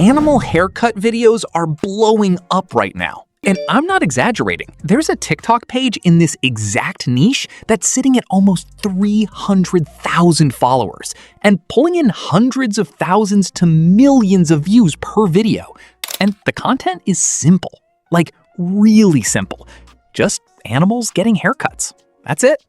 Animal haircut videos are blowing up right now. And I'm not exaggerating. There's a TikTok page in this exact niche that's sitting at almost 300,000 followers and pulling in hundreds of thousands to millions of views per video. And the content is simple, like really simple. Just animals getting haircuts. That's it.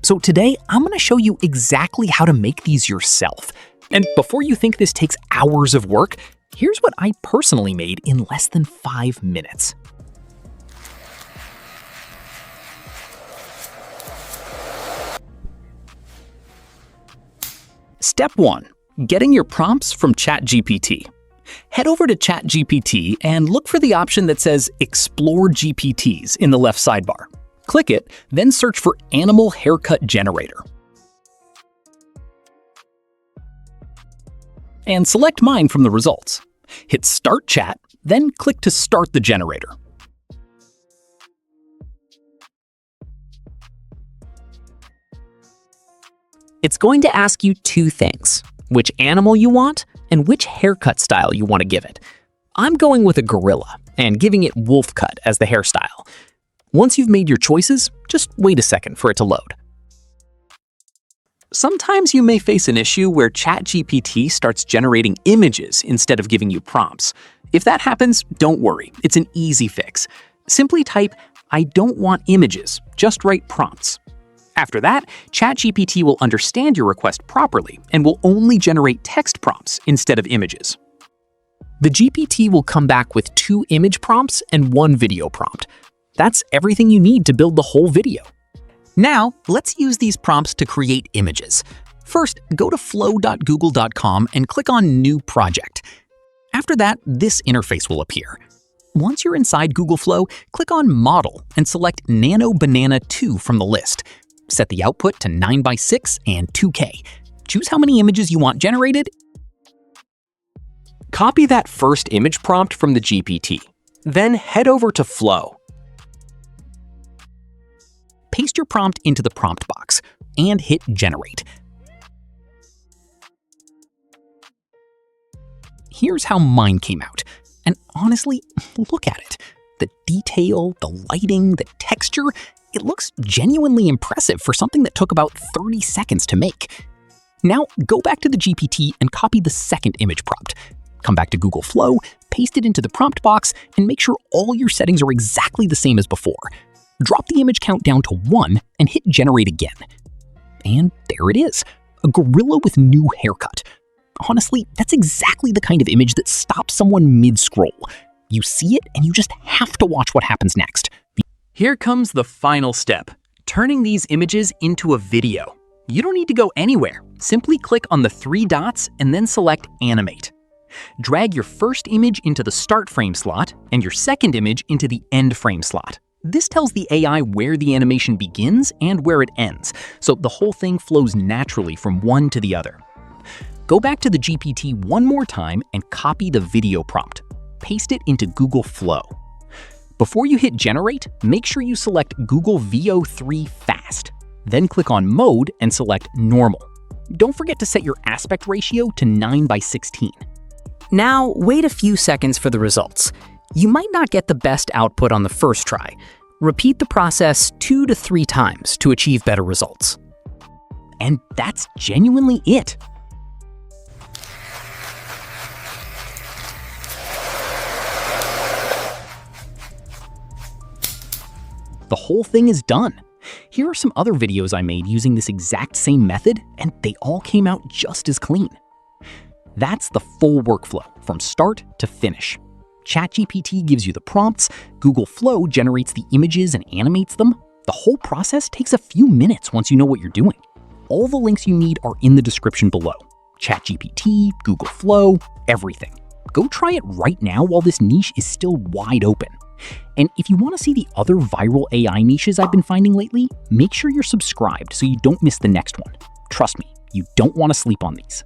So today, I'm going to show you exactly how to make these yourself. And before you think this takes hours of work, here's what I personally made in less than 5 minutes. Step 1. Getting your prompts from ChatGPT. Head over to ChatGPT and look for the option that says Explore GPTs in the left sidebar. Click it, then search for Animal Haircut Generator. And select mine from the results. Hit Start Chat, then click to start the generator. It's going to ask you two things: which animal you want and which haircut style you want to give it. I'm going with a gorilla and giving it wolf cut as the hairstyle. Once you've made your choices, just wait a second for it to load. Sometimes you may face an issue where ChatGPT starts generating images instead of giving you prompts. If that happens, don't worry, it's an easy fix. Simply type, "I don't want images, just write prompts." After that, ChatGPT will understand your request properly and will only generate text prompts instead of images. The GPT will come back with 2 image prompts and 1 video prompt. That's everything you need to build the whole video. Now, let's use these prompts to create images. First, go to flow.google.com and click on New Project. After that, this interface will appear. Once you're inside Google Flow, click on Model and select Nano Banana 2 from the list. Set the output to 9:6 and 2K. Choose how many images you want generated. Copy that first image prompt from the GPT. Then head over to Flow. Paste your prompt into the prompt box and hit Generate. Here's how mine came out. And honestly, look at it. The detail, the lighting, the texture, it looks genuinely impressive for something that took about 30 seconds to make. Now, go back to the GPT and copy the second image prompt. Come back to Google Flow, paste it into the prompt box, and make sure all your settings are exactly the same as before. Drop the image count down to 1 and hit Generate again. And there it is, a gorilla with new haircut. Honestly, that's exactly the kind of image that stops someone mid-scroll. You see it and you just have to watch what happens next. Here comes the final step, turning these images into a video. You don't need to go anywhere. Simply click on the 3 dots and then select Animate. Drag your first image into the start frame slot and your second image into the end frame slot. This tells the AI where the animation begins and where it ends, so the whole thing flows naturally from one to the other. Go back to the GPT one more time and copy the video prompt. Paste it into Google Flow. Before you hit Generate, make sure you select Google VO3 Fast. Then click on Mode and select Normal. Don't forget to set your aspect ratio to 9:16. Now, wait a few seconds for the results. You might not get the best output on the first try. Repeat the process 2 to 3 times to achieve better results. And that's genuinely it. The whole thing is done. Here are some other videos I made using this exact same method, and they all came out just as clean. That's the full workflow from start to finish. ChatGPT gives you the prompts, Google Flow generates the images and animates them. The whole process takes a few minutes once you know what you're doing. All the links you need are in the description below. ChatGPT, Google Flow, everything. Go try it right now while this niche is still wide open. And if you want to see the other viral AI niches I've been finding lately, make sure you're subscribed so you don't miss the next one. Trust me, you don't want to sleep on these.